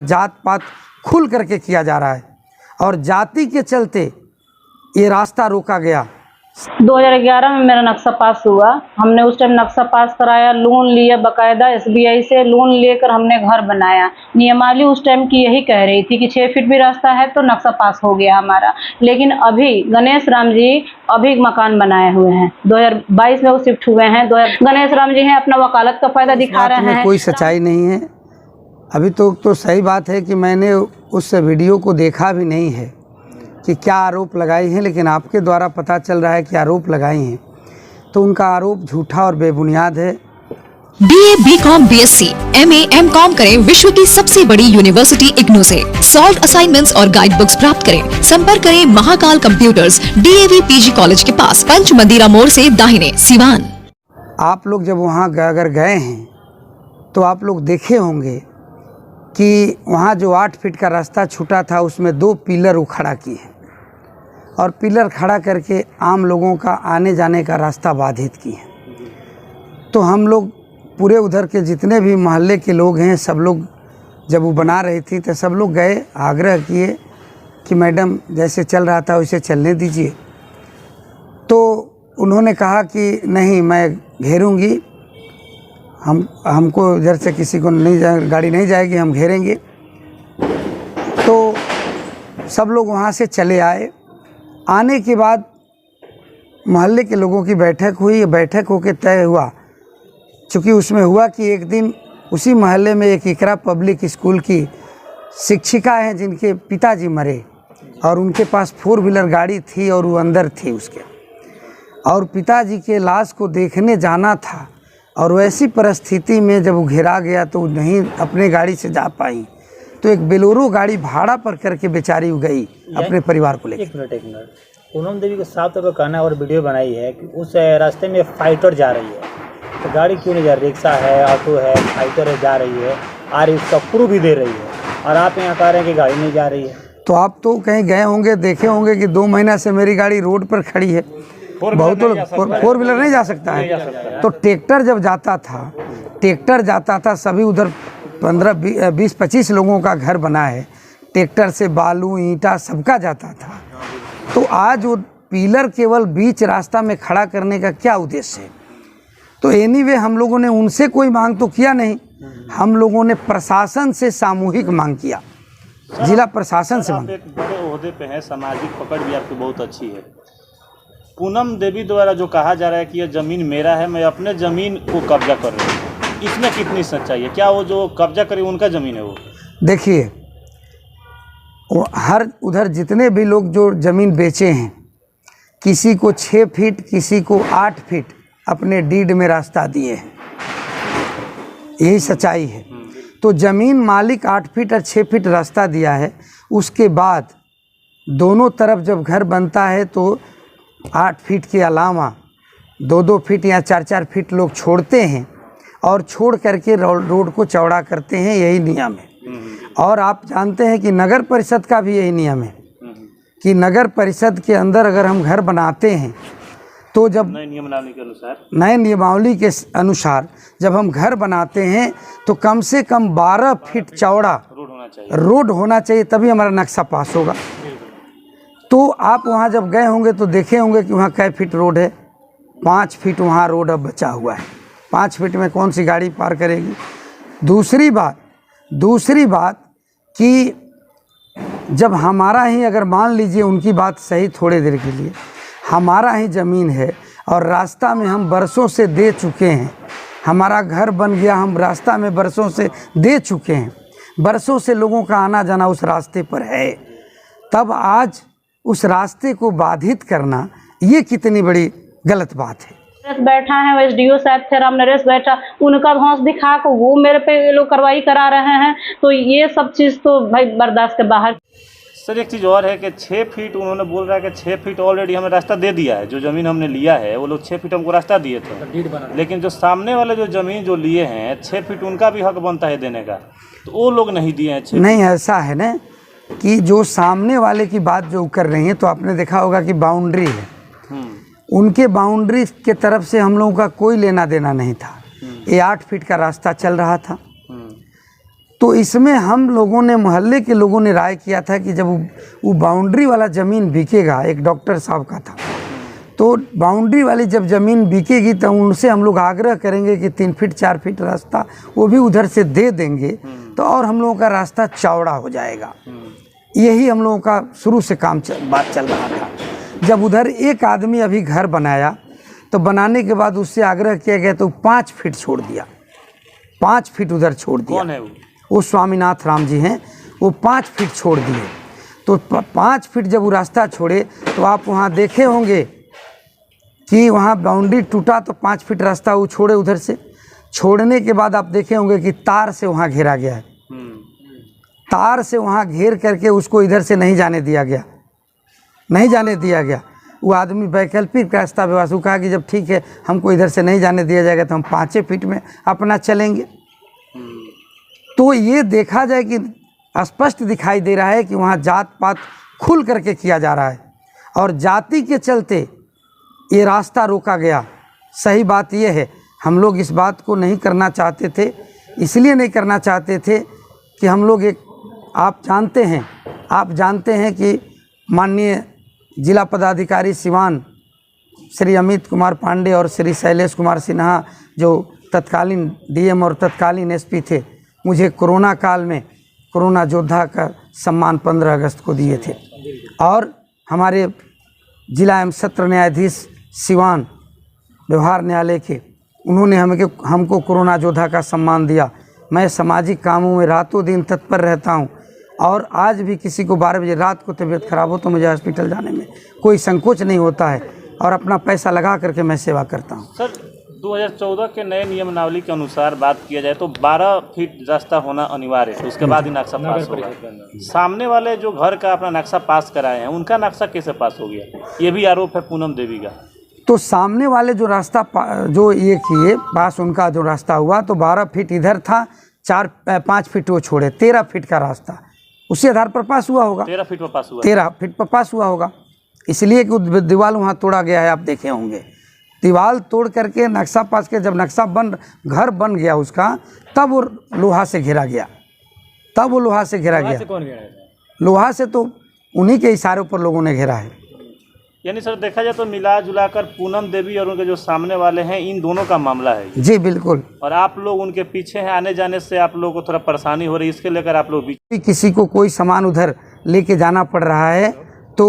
जात पात खुल करके किया जा रहा है और जाति के चलते ये रास्ता रोका गया। 2011 में मेरा नक्शा पास हुआ। हमने उस टाइम नक्शा पास कराया, लोन लिया, बाकायदा SBI से लोन लेकर हमने घर बनाया। नियमावली उस टाइम की यही कह रही थी कि 6 फीट भी रास्ता है तो नक्शा पास हो गया हमारा। लेकिन अभी गणेश राम जी अभी मकान बनाए हुए हैं, 2022 में वो शिफ्ट हुए हैं। गणेश राम जी हैं, अपना वकालत का फायदा दिखा रहे हैं। कोई सच्चाई नहीं है अभी तो सही बात है कि मैंने उस वीडियो को देखा भी नहीं है कि क्या आरोप लगाए हैं, लेकिन आपके द्वारा पता चल रहा है कि आरोप लगाए हैं, तो उनका आरोप झूठा और बेबुनियाद है। BA, BCom, BSc, MA, MCom करें विश्व की सबसे बड़ी यूनिवर्सिटी इग्नू से। सॉल्व असाइनमेंट्स और गाइड बुक्स प्राप्त करें। संपर्क करें Mahakal computers, DAV PG college के पास, पंच मंदिरा मोड़ से दाहिने, सिवान। आप लोग जब वहाँ अगर गए हैं तो आप लोग देखे होंगे कि वहाँ जो 8 फीट का रास्ता छूटा था उसमें 2 पिलर वो खड़ा किए और पिलर खड़ा करके आम लोगों का आने जाने का रास्ता बाधित किए। तो हम लोग पूरे उधर के जितने भी मोहल्ले के लोग हैं, सब लोग जब वो बना रही थी तो सब लोग गए, आग्रह किए कि मैडम जैसे चल रहा था वैसे चलने दीजिए। तो उन्होंने कहा कि नहीं, मैं घेरूंगी, हमको इधर से किसी को नहीं गाड़ी नहीं जाएगी, हम घेरेंगे। तो सब लोग वहाँ से चले आए। आने के बाद मोहल्ले के लोगों की बैठक हुई। बैठक होकर तय हुआ, चूँकि उसमें हुआ कि एक दिन उसी मोहल्ले में एक इकरा पब्लिक स्कूल की शिक्षिका हैं जिनके पिताजी मरे और उनके पास 4 व्हीलर गाड़ी थी और वो अंदर थी उसके, और पिताजी के लाश को देखने जाना था। और वैसी परिस्थिति में जब वो घिरा गया तो नहीं अपने गाड़ी से जा पाई, तो एक बेलोरो गाड़ी भाड़ा पर करके बेचारी गई अपने परिवार को लेकर। एक मिनट पूनम देवी को साफ तौर पर कहना और वीडियो बनाई है कि उस रास्ते में फाइटर जा रही है, तो गाड़ी क्यों नहीं जा रही? रिक्शा है, ऑटो है, फाइटर है, जा रही है, आ रही, उसका प्रूफ भी दे रही है, और आप यहाँ कह रहे हैं कि गाड़ी नहीं जा रही है। तो आप तो कहीं गए होंगे, देखे होंगे कि 2 महीना से मेरी गाड़ी रोड पर खड़ी है। बहुत तो 4 व्हीलर नहीं जा सकता है। तो ट्रैक्टर जब जाता था सभी उधर 15-20-25 लोगों का घर बना है, ट्रैक्टर से बालू ईंटा सबका जाता था। तो आज वो पिलर केवल बीच रास्ता में खड़ा करने का क्या उद्देश्य है? तो एनीवे हम लोगों ने उनसे कोई मांग तो किया नहीं, हम लोगों ने प्रशासन से सामूहिक मांग किया, जिला प्रशासन से। आप एक बड़े ओहदे पे हैं, सामाजिक पकड़ भी आपकी बहुत अच्छी है। पूनम देवी द्वारा जो कहा जा रहा है कि यह ज़मीन मेरा है, मैं अपने ज़मीन को कब्जा कर रही हूँ, इसमें कितनी सच्चाई है? क्या वो जो कब्जा करे उनका ज़मीन है? वो देखिए, वो हर उधर जितने भी लोग जो ज़मीन बेचे हैं, किसी को 6 फीट किसी को 8 फीट अपने डीड में रास्ता दिए हैं, यही सच्चाई है। तो ज़मीन मालिक 8 फीट और 6 फीट रास्ता दिया है, उसके बाद दोनों तरफ जब घर बनता है तो 8 फीट के अलावा 2-2 फीट या 4-4 फीट लोग छोड़ते हैं और छोड़ करके रोड को चौड़ा करते हैं, यही नियम है। और आप जानते हैं कि नगर परिषद का भी यही नियम है कि नगर परिषद के अंदर अगर हम घर बनाते हैं तो जब नए नियमावली के अनुसार जब हम घर बनाते हैं तो कम से कम 12 फीट चौड़ा रोड होना चाहिए, तभी हमारा नक्शा पास होगा। तो आप वहाँ जब गए होंगे तो देखे होंगे कि वहाँ कै फीट रोड है? 5 फीट वहाँ रोड अब बचा हुआ है। 5 फीट में कौन सी गाड़ी पार करेगी? दूसरी बात कि जब हमारा ही, अगर मान लीजिए उनकी बात सही थोड़े देर के लिए, हमारा ही ज़मीन है और रास्ता में हम बरसों से दे चुके हैं, हमारा घर बन गया, हम रास्ता में बरसों से दे चुके हैं, बरसों से लोगों का आना जाना उस रास्ते पर है, तब आज उस रास्ते को बाधित करना ये कितनी बड़ी गलत बात है। बैठा है SDO साहब थे, राम नरेश बैठा, उनका धौंस दिखा कर वो मेरे पे ये लोग कार्रवाई करा रहे हैं, तो ये सब चीज़ तो भाई बर्दाश्त के बाहर। सर एक चीज़ और है कि 6 फीट उन्होंने बोल रहा है कि 6 फीट ऑलरेडी हमें रास्ता दे दिया है, जो ज़मीन हमने लिया है वो लोग 6 फीट हमको रास्ता दिए थे, लेकिन जो सामने वाले जो ज़मीन जो लिए हैं 6 फीट उनका भी हक बनता है देने का, तो वो लोग नहीं दिए हैं 6 फीट। नहीं, ऐसा है ना कि जो सामने वाले की बात जो कर रही है, तो आपने देखा होगा कि बाउंड्री है, उनके बाउंड्री के तरफ से हम लोगों का कोई लेना देना नहीं था। ये 8 फीट का रास्ता चल रहा था। तो इसमें हम लोगों ने, मोहल्ले के लोगों ने राय किया था कि जब वो बाउंड्री वाला ज़मीन बिकेगा, एक डॉक्टर साहब का था, तो बाउंड्री वाली जब ज़मीन बिकेगी तो उनसे हम लोग आग्रह करेंगे कि 3 फीट 4 फीट रास्ता वो भी उधर से दे देंगे, तो और हम लोगों का रास्ता चौड़ा हो जाएगा। यही हम लोगों का शुरू से बात चल रहा था। जब उधर एक आदमी अभी घर बनाया, तो बनाने के बाद उससे आग्रह किया गया तो 5 फीट छोड़ दिया, 5 फीट उधर छोड़ दिया। कौन है वो स्वामीनाथ राम जी हैं, वो 5 फीट छोड़ दिए। तो 5 फीट जब वो रास्ता छोड़े तो आप वहाँ देखे होंगे कि वहाँ बाउंड्री टूटा, तो 5 फीट रास्ता वो छोड़े उधर से। छोड़ने के बाद आप देखे होंगे कि तार से वहाँ घेरा गया है, तार से वहाँ घेर करके उसको इधर से नहीं जाने दिया गया, नहीं जाने दिया गया। वो आदमी वैकल्पिक रास्ता व्यवस्था कहा कि जब ठीक है हमको इधर से नहीं जाने दिया जाएगा तो हम 5 फीट में अपना चलेंगे। तो ये देखा जाए कि स्पष्ट दिखाई दे रहा है कि वहाँ जात पात खुल करके किया जा रहा है और जाति के चलते ये रास्ता रोका गया। सही बात ये है, हम लोग इस बात को नहीं करना चाहते थे, इसलिए नहीं करना चाहते थे कि हम लोग एक, आप जानते हैं कि माननीय जिला पदाधिकारी सिवान श्री अमित कुमार पांडे और श्री शैलेश कुमार सिन्हा जो तत्कालीन डीएम और तत्कालीन एसपी थे, मुझे कोरोना काल में कोरोना योद्धा का सम्मान 15 अगस्त को दिए थे। और हमारे जिला एवं सत्र न्यायाधीश सिवान व्यवहार न्यायालय के, उन्होंने हमको कोरोना योद्धा का सम्मान दिया। मैं सामाजिक कामों में रातों दिन तत्पर रहता हूं और आज भी किसी को 12 बजे रात को तबीयत खराब हो तो मुझे हॉस्पिटल जाने में कोई संकोच नहीं होता है और अपना पैसा लगा करके मैं सेवा करता हूं। सर, 2014 के नए नियमावली के अनुसार बात किया जाए तो 12 फीट रास्ता होना अनिवार्य है, उसके बाद ही नक्शा पास होगा। सामने वाले जो घर का अपना नक्शा पास कराए हैं, उनका नक्शा कैसे पास हो गया, ये भी आरोप है पूनम देवी का। तो सामने वाले जो रास्ता जो ये किए पास, उनका जो रास्ता हुआ तो 12 फीट इधर था, 5 फीट वो छोड़े, 13 फीट का रास्ता उसी आधार पर पास हुआ होगा। 13 फीट पर पास हुआ, 13 फीट पर पास हुआ होगा, इसलिए कि दीवार वहाँ तोड़ा गया है। आप देखे होंगे दीवार तोड़ करके नक्शा पास के, जब नक्शा घर बन गया उसका, तब वो लोहा से घेरा गया, लोहा से घेरा गया। कौन घेरा है? लोहा से तो उन्हीं के इशारों पर लोगों ने घेरा है। यानी सर देखा जाए तो मिला जुला कर पूनम देवी और उनके जो सामने वाले हैं, इन दोनों का मामला है। जी बिल्कुल। और आप लोग उनके पीछे हैं, आने जाने से आप लोगों को थोड़ा परेशानी हो रही है, इसके लेकर आप लोग किसी को कोई सामान उधर लेके जाना पड़ रहा है तो